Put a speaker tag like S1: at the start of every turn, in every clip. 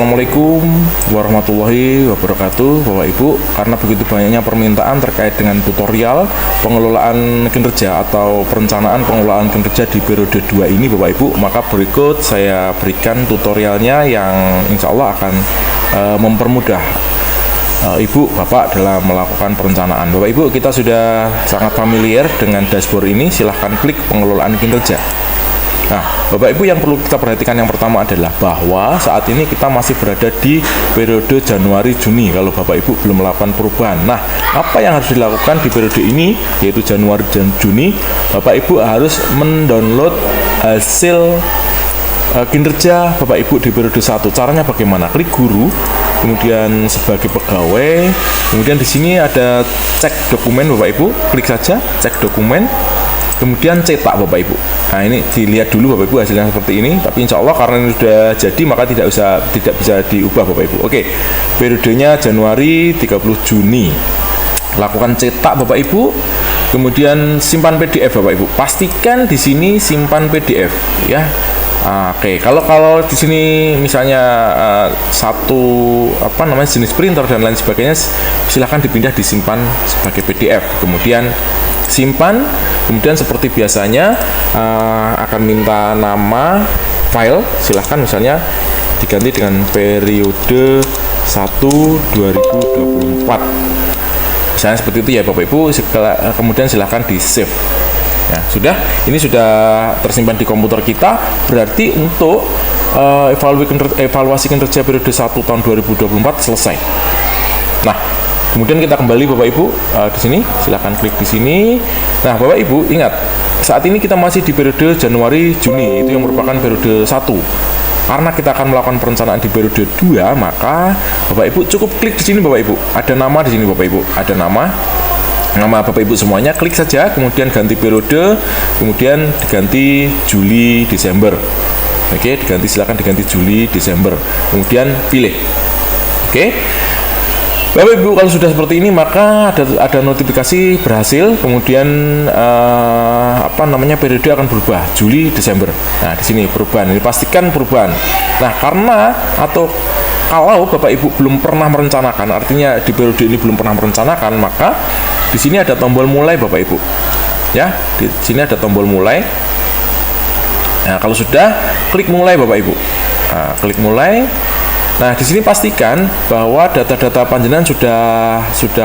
S1: Assalamualaikum warahmatullahi wabarakatuh Bapak Ibu. Karena begitu banyaknya permintaan terkait dengan tutorial pengelolaan kinerja atau perencanaan pengelolaan kinerja di periode 2 ini Bapak Ibu, maka berikut saya berikan tutorialnya yang insya Allah akan mempermudah Ibu Bapak dalam melakukan perencanaan. Bapak Ibu, kita sudah sangat familiar dengan dashboard ini. Silahkan klik pengelolaan kinerja. Nah, Bapak Ibu, yang perlu kita perhatikan yang pertama adalah bahwa saat ini kita masih berada di periode Januari-Juni kalau Bapak Ibu belum melakukan perubahan. Nah, apa yang harus dilakukan di periode ini, yaitu Januari dan Juni? Bapak Ibu harus mendownload hasil kinerja Bapak Ibu di periode 1. Caranya bagaimana? Klik guru, kemudian sebagai pegawai, kemudian di sini ada cek dokumen Bapak Ibu, klik saja cek dokumen. Kemudian cetak Bapak Ibu. Nah, ini dilihat dulu Bapak Ibu hasilnya seperti ini. Tapi insya Allah karena ini sudah jadi maka tidak bisa diubah Bapak Ibu. Oke, periodenya Januari 30 Juni. Lakukan cetak Bapak Ibu. Kemudian simpan PDF Bapak Ibu. Pastikan di sini simpan PDF ya. Oke, kalau di sini misalnya jenis printer dan lain sebagainya, silahkan dipindah disimpan sebagai PDF. Kemudian simpan, kemudian seperti biasanya akan minta nama file, silahkan misalnya diganti dengan periode 1 2024 misalnya seperti itu ya Bapak Ibu. Kemudian silahkan di save. Nah, ini sudah tersimpan di komputer kita, berarti untuk evaluasi kinerja periode 1 tahun 2024 selesai. Nah, kemudian kita kembali Bapak Ibu di sini, silahkan klik di sini. Nah, Bapak Ibu ingat, saat ini kita masih di periode Januari Juni, itu yang merupakan periode 1. Karena kita akan melakukan perencanaan di periode 2, maka Bapak Ibu cukup klik di sini Bapak Ibu. Ada nama di sini Bapak Ibu, ada nama Bapak Ibu semuanya, klik saja, kemudian ganti periode, kemudian diganti Juli Desember. Oke, silakan diganti Juli Desember. Kemudian pilih. Oke. Bapak Ibu, kalau sudah seperti ini maka ada notifikasi berhasil, kemudian periode akan berubah Juli Desember. Nah, di sini perubahan. Ini pastikan perubahan. Nah, kalau Bapak Ibu belum pernah merencanakan, artinya di periode ini belum pernah merencanakan, maka di sini ada tombol mulai Bapak Ibu. Ya, di sini ada tombol mulai. Nah, kalau sudah, klik mulai Bapak Ibu. Nah, klik mulai. Nah, di sini pastikan bahwa data-data panjenengan sudah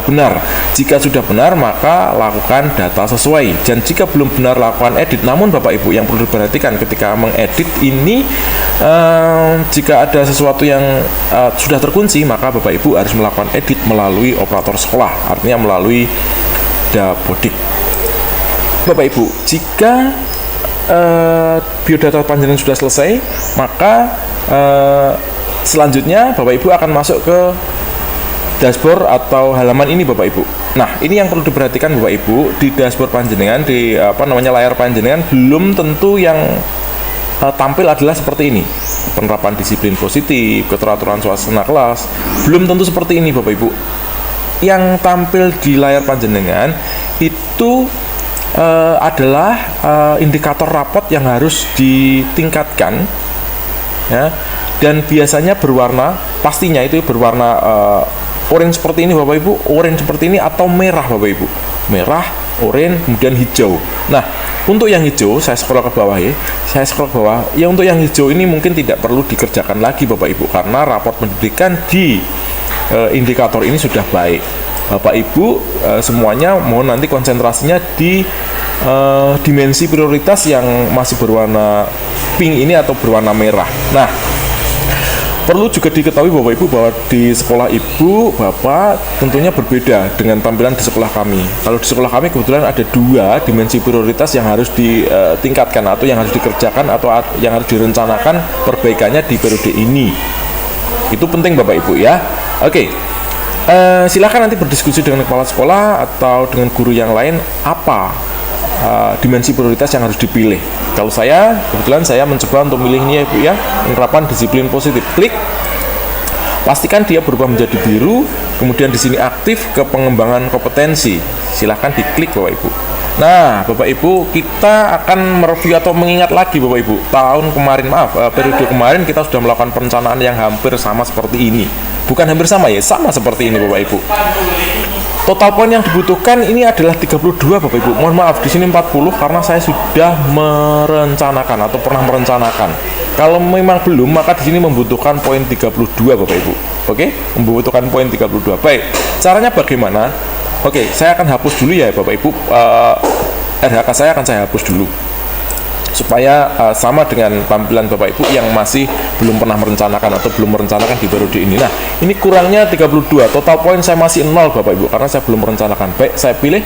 S1: benar. Jika sudah benar, maka lakukan data sesuai. Dan jika belum benar, lakukan edit. Namun Bapak Ibu, yang perlu diperhatikan ketika mengedit ini, jika ada sesuatu yang sudah terkunci, maka Bapak Ibu harus melakukan edit melalui operator sekolah, artinya melalui Dapodik. Bapak Ibu, jika biodata panjenengan sudah selesai, maka selanjutnya Bapak Ibu akan masuk ke dashboard atau halaman ini Bapak Ibu. Nah, ini yang perlu diperhatikan Bapak Ibu, di dashboard panjenengan, di layar panjenengan belum tentu yang tampil adalah seperti ini. Penerapan disiplin positif, keteraturan suasana kelas, belum tentu seperti ini Bapak Ibu. Yang tampil di layar panjenengan itu adalah indikator rapot yang harus ditingkatkan ya, dan biasanya berwarna, pastinya itu berwarna orange seperti ini Bapak Ibu, orange seperti ini, atau merah Bapak Ibu, merah, orange, kemudian hijau. Nah, untuk yang hijau, saya scroll ke bawah ya, ya untuk yang hijau ini mungkin tidak perlu dikerjakan lagi Bapak Ibu, karena raport pendidikan di indikator ini sudah baik. Bapak Ibu semuanya mohon nanti konsentrasinya di dimensi prioritas yang masih berwarna pink ini atau berwarna merah. Nah, perlu juga diketahui Bapak Ibu bahwa di sekolah Ibu Bapak tentunya berbeda dengan tampilan di sekolah kami. Kalau di sekolah kami kebetulan ada 2 dimensi prioritas yang harus ditingkatkan atau yang harus dikerjakan atau yang harus direncanakan perbaikannya di periode ini. Itu penting Bapak Ibu ya. Oke. Silakan nanti berdiskusi dengan kepala sekolah atau dengan guru yang lain apa dimensi prioritas yang harus dipilih. Kalau kebetulan saya mencoba untuk milih ini ya Ibu ya, penerapan disiplin positif. Klik, pastikan dia berubah menjadi biru, kemudian di sini aktif ke pengembangan kompetensi. Silahkan diklik Bapak Ibu. Nah, Bapak Ibu, kita akan mereview atau mengingat lagi Bapak Ibu, tahun kemarin, periode kemarin kita sudah melakukan perencanaan yang hampir sama seperti ini. Bukan hampir sama ya, sama seperti ini Bapak Ibu. Total poin yang dibutuhkan ini adalah 32 Bapak Ibu. Mohon maaf, di sini 40 karena saya sudah merencanakan atau pernah merencanakan. Kalau memang belum, maka di sini membutuhkan poin 32 Bapak Ibu. Oke, membutuhkan poin 32. Baik, caranya bagaimana? Oke, saya akan hapus dulu ya Bapak Ibu. RHK saya akan saya hapus dulu supaya sama dengan tampilan Bapak Ibu yang masih belum pernah merencanakan atau belum merencanakan di periode ini. Nah, ini kurangnya 32. Total poin saya masih 0 Bapak Ibu karena saya belum merencanakan. Baik, saya pilih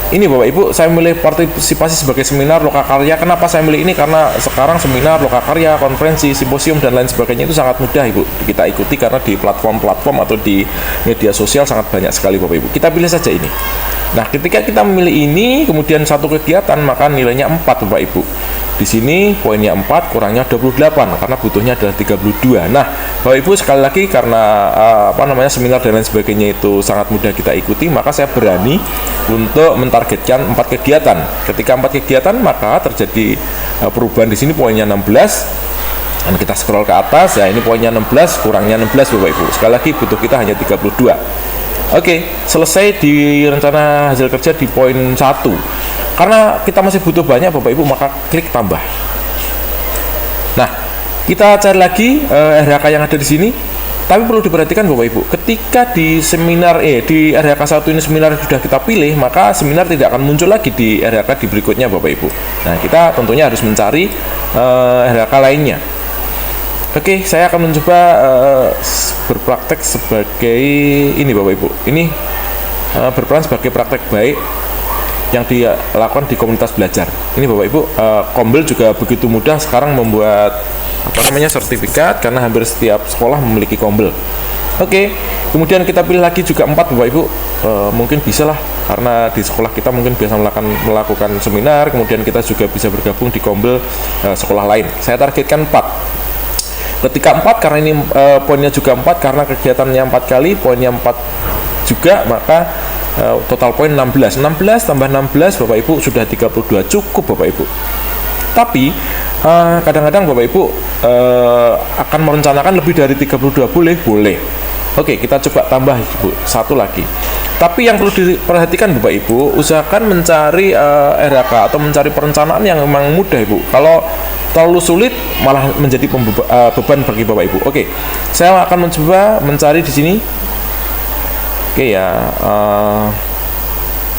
S1: ini Bapak Ibu, saya milih partisipasi sebagai seminar lokakarya. Kenapa saya milih ini? Karena sekarang seminar lokakarya, konferensi, simposium dan lain sebagainya itu sangat mudah Ibu kita ikuti karena di platform-platform atau di media sosial sangat banyak sekali Bapak Ibu. Kita pilih saja ini. Nah, ketika kita memilih ini, kemudian satu kegiatan, maka nilainya 4 Bapak Ibu. Di sini poinnya 4, kurangnya 28 karena butuhnya adalah 32. Nah, Bapak Ibu sekali lagi karena seminar dan lain sebagainya itu sangat mudah kita ikuti, maka saya berani untuk mentargetkan 4 kegiatan. Ketika 4 kegiatan, maka terjadi perubahan di sini poinnya 16. Dan kita scroll ke atas, ya ini poinnya 16, kurangnya 16 Bapak Ibu. Sekali lagi butuh kita hanya 32. Oke, selesai di rencana hasil kerja di poin 1. Karena kita masih butuh banyak Bapak Ibu, maka klik tambah. Nah, kita cari lagi RHK yang ada di sini. Tapi perlu diperhatikan Bapak Ibu, ketika di seminar di RHK 1 ini seminar sudah kita pilih, maka seminar tidak akan muncul lagi di RHK di berikutnya Bapak Ibu. Nah, kita tentunya harus mencari RHK lainnya. Oke, saya akan mencoba berpraktek sebagai ini Bapak Ibu. Ini berperan sebagai praktek baik yang dilakukan di komunitas belajar. Ini Bapak Ibu, Kombel juga begitu mudah sekarang membuat sertifikat karena hampir setiap sekolah memiliki Kombel. Oke, kemudian kita pilih lagi juga 4 Bapak Ibu. Mungkin bisa lah karena di sekolah kita mungkin biasa melakukan seminar, kemudian kita juga bisa bergabung di Kombel sekolah lain. Saya targetkan 4. Ketika 4 karena ini poinnya juga 4 karena kegiatannya 4 kali, poinnya 4 juga, maka total poin 16. 16 tambah 16 Bapak Ibu sudah 32, cukup Bapak Ibu. Tapi kadang-kadang Bapak Ibu akan merencanakan lebih dari 32, boleh. Oke, kita coba tambah Ibu, 1 lagi. Tapi yang perlu diperhatikan Bapak Ibu, usahakan mencari RHK atau mencari perencanaan yang memang mudah Ibu. Kalau terlalu sulit malah menjadi beban bagi Bapak Ibu. Oke, saya akan mencoba mencari di sini. Oke ya,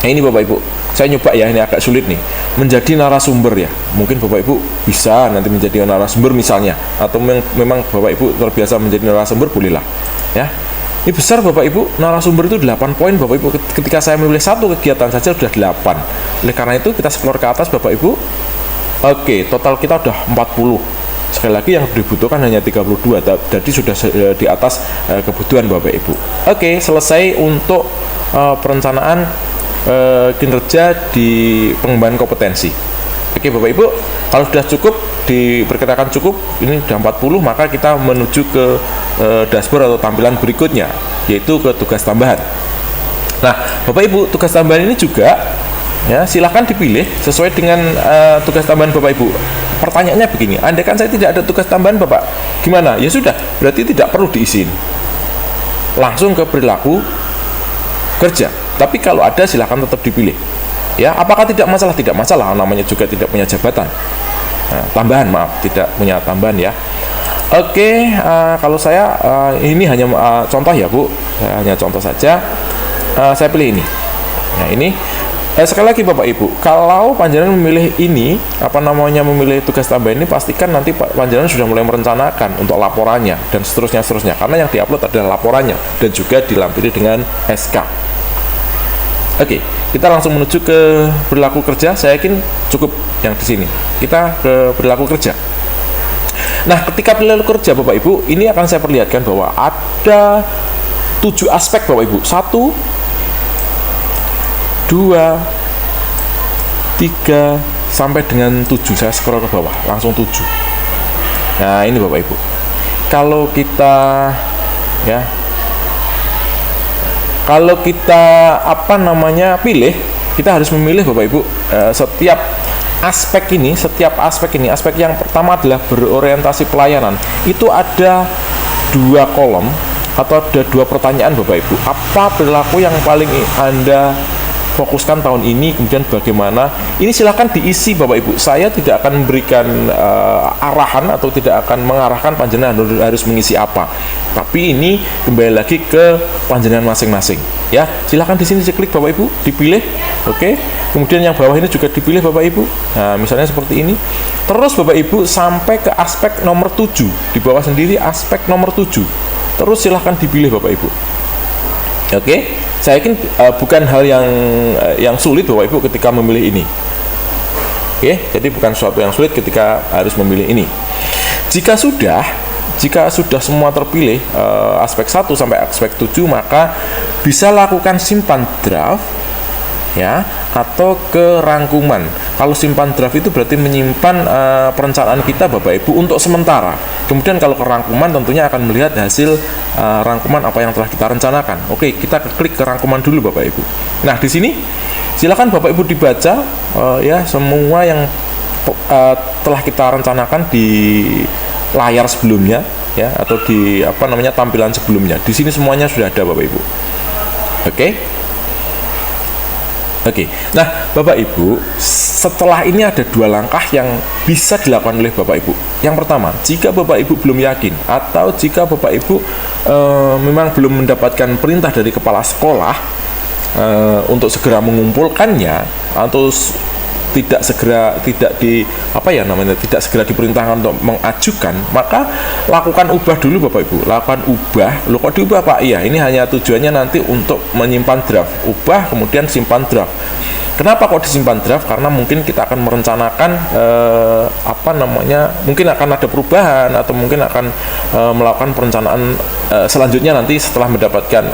S1: ini Bapak Ibu, saya nyoba ya, ini agak sulit nih, menjadi narasumber ya. Mungkin Bapak Ibu bisa nanti menjadi narasumber misalnya, atau memang Bapak Ibu terbiasa menjadi narasumber, bolehlah ya. Ini besar Bapak Ibu, narasumber itu 8 poin Bapak Ibu. Ketika saya memilih satu kegiatan saja sudah 8. Oleh karena itu kita scroll ke atas Bapak Ibu. Oke, total kita udah 40. Sekali lagi yang dibutuhkan hanya 32, jadi sudah di atas kebutuhan Bapak Ibu. Oke, selesai untuk perencanaan kinerja di pengembangan kompetensi. Oke Bapak Ibu, kalau sudah cukup, diperkirakan cukup, ini sudah 40, maka kita menuju ke dashboard atau tampilan berikutnya, yaitu ke tugas tambahan. Nah Bapak Ibu, tugas tambahan ini juga ya silahkan dipilih sesuai dengan tugas tambahan Bapak Ibu. Pertanyaannya begini, andai kan saya tidak ada tugas tambahan Bapak, gimana? Ya sudah, berarti tidak perlu diisiin, langsung ke perilaku kerja. Tapi kalau ada silahkan tetap dipilih ya. Apakah tidak masalah? Tidak masalah, namanya juga tidak punya jabatan. Tambahan, maaf, tidak punya tambahan ya. Oke, kalau saya ini hanya contoh ya Bu, hanya contoh saja. Saya pilih ini. Nah ini sekali lagi Bapak Ibu, kalau panjenengan memilih ini, memilih tugas tambahan ini, pastikan nanti panjenengan sudah mulai merencanakan untuk laporannya dan seterusnya, karena yang diupload adalah laporannya dan juga dilampiri dengan SK. Oke, kita langsung menuju ke perilaku kerja. Saya yakin cukup yang di sini. Kita ke perilaku kerja. Nah, ketika perilaku kerja Bapak Ibu, ini akan saya perlihatkan bahwa ada 7 aspek Bapak Ibu. 1, 2, 3 sampai dengan 7. Saya scroll ke bawah langsung 7. Nah ini Bapak Ibu, kalau kita ya kalau kita pilih, kita harus memilih Bapak Ibu setiap aspek ini. Aspek yang pertama adalah berorientasi pelayanan. Itu ada 2 kolom atau ada 2 pertanyaan Bapak Ibu. Apa perilaku yang paling Anda fokuskan tahun ini, kemudian bagaimana? Ini silahkan diisi Bapak Ibu. Saya tidak akan memberikan arahan atau tidak akan mengarahkan panjenengan harus mengisi apa. Tapi ini kembali lagi ke panjenengan masing-masing. Ya, silahkan di sini diklik Bapak Ibu, dipilih. Oke. Kemudian yang bawah ini juga dipilih Bapak Ibu. Nah, misalnya seperti ini. Terus Bapak Ibu sampai ke aspek nomor 7. Di bawah sendiri aspek nomor 7. Terus silahkan dipilih Bapak Ibu. Oke, saya yakin bukan hal yang sulit Bapak Ibu ketika memilih ini. Oke, jadi bukan sesuatu yang sulit ketika harus memilih ini. Jika sudah semua terpilih aspek 1 sampai aspek 7, maka bisa lakukan simpan draft ya, atau ke rangkuman. Kalau simpan draft itu berarti menyimpan perencanaan kita Bapak Ibu untuk sementara. Kemudian kalau ke rangkuman tentunya akan melihat hasil rangkuman apa yang telah kita rencanakan. Oke, kita klik ke rangkuman dulu Bapak Ibu. Nah, di sini silakan Bapak Ibu dibaca ya semua yang telah kita rencanakan di layar sebelumnya ya, atau di tampilan sebelumnya. Di sini semuanya sudah ada Bapak Ibu. Oke. Nah, Bapak Ibu, setelah ini ada 2 langkah yang bisa dilakukan oleh Bapak Ibu. Yang pertama, jika Bapak Ibu belum yakin atau jika Bapak Ibu memang belum mendapatkan perintah dari kepala sekolah untuk segera mengumpulkannya, atau tidak segera diperintahkan untuk mengajukan, maka lakukan ubah dulu Bapak Ibu. Lakukan ubah. Loh, kok diubah Pak? Iya, ini hanya tujuannya nanti untuk menyimpan draft. Ubah kemudian simpan draft. Kenapa kok disimpan draft? Karena mungkin kita akan merencanakan mungkin akan ada perubahan atau mungkin akan melakukan perencanaan selanjutnya nanti setelah mendapatkan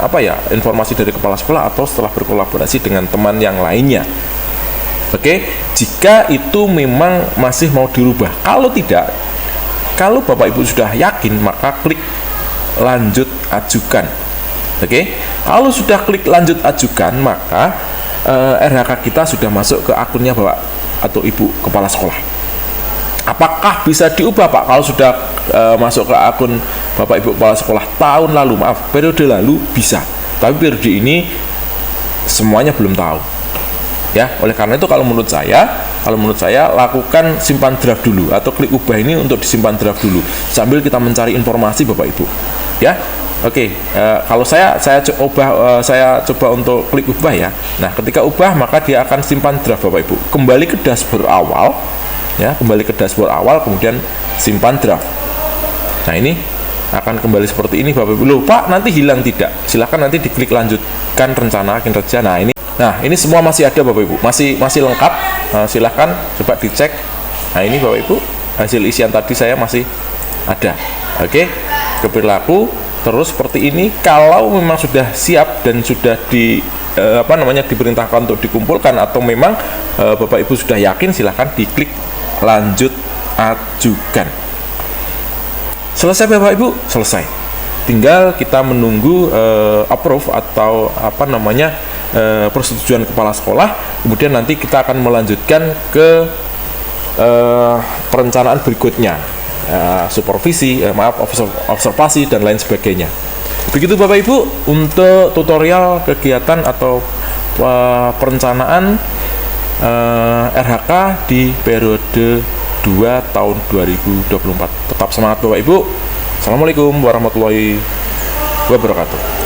S1: informasi dari kepala sekolah atau setelah berkolaborasi dengan teman yang lainnya. Oke, jika itu memang masih mau dirubah. Kalau tidak, kalau Bapak Ibu sudah yakin, maka klik lanjut ajukan. Oke, kalau sudah klik lanjut ajukan, maka RHK kita sudah masuk ke akunnya Bapak atau Ibu kepala sekolah. Apakah bisa diubah Pak? Kalau sudah masuk ke akun Bapak Ibu kepala sekolah tahun lalu, periode lalu bisa. Tapi periode ini semuanya belum tahu. Ya, oleh karena itu kalau menurut saya lakukan simpan draft dulu atau klik ubah ini untuk disimpan draft dulu sambil kita mencari informasi Bapak Ibu. Ya. Oke, kalau saya coba untuk klik ubah ya. Nah, ketika ubah maka dia akan simpan draft Bapak Ibu. Kembali ke dashboard awal ya, kemudian simpan draft. Nah, ini akan kembali seperti ini Bapak Ibu. Loh, Pak, nanti hilang tidak? Silahkan nanti diklik lanjutkan rencana kinerja. Nah, ini semua masih ada Bapak Ibu, masih lengkap. Silahkan coba dicek. Nah, ini Bapak Ibu, hasil isian tadi saya masih ada. Oke, keperilaku terus seperti ini. Kalau memang sudah siap dan sudah diperintahkan untuk dikumpulkan atau memang Bapak Ibu sudah yakin, silahkan diklik lanjut ajukan. Selesai Bapak Ibu, selesai. Tinggal kita menunggu approve atau persetujuan kepala sekolah. Kemudian nanti kita akan melanjutkan ke perencanaan berikutnya, supervisi, observasi dan lain sebagainya. Begitu Bapak Ibu untuk tutorial kegiatan atau perencanaan RHK di periode 2 tahun 2024. Tetap semangat Bapak Ibu. Assalamualaikum warahmatullahi wabarakatuh.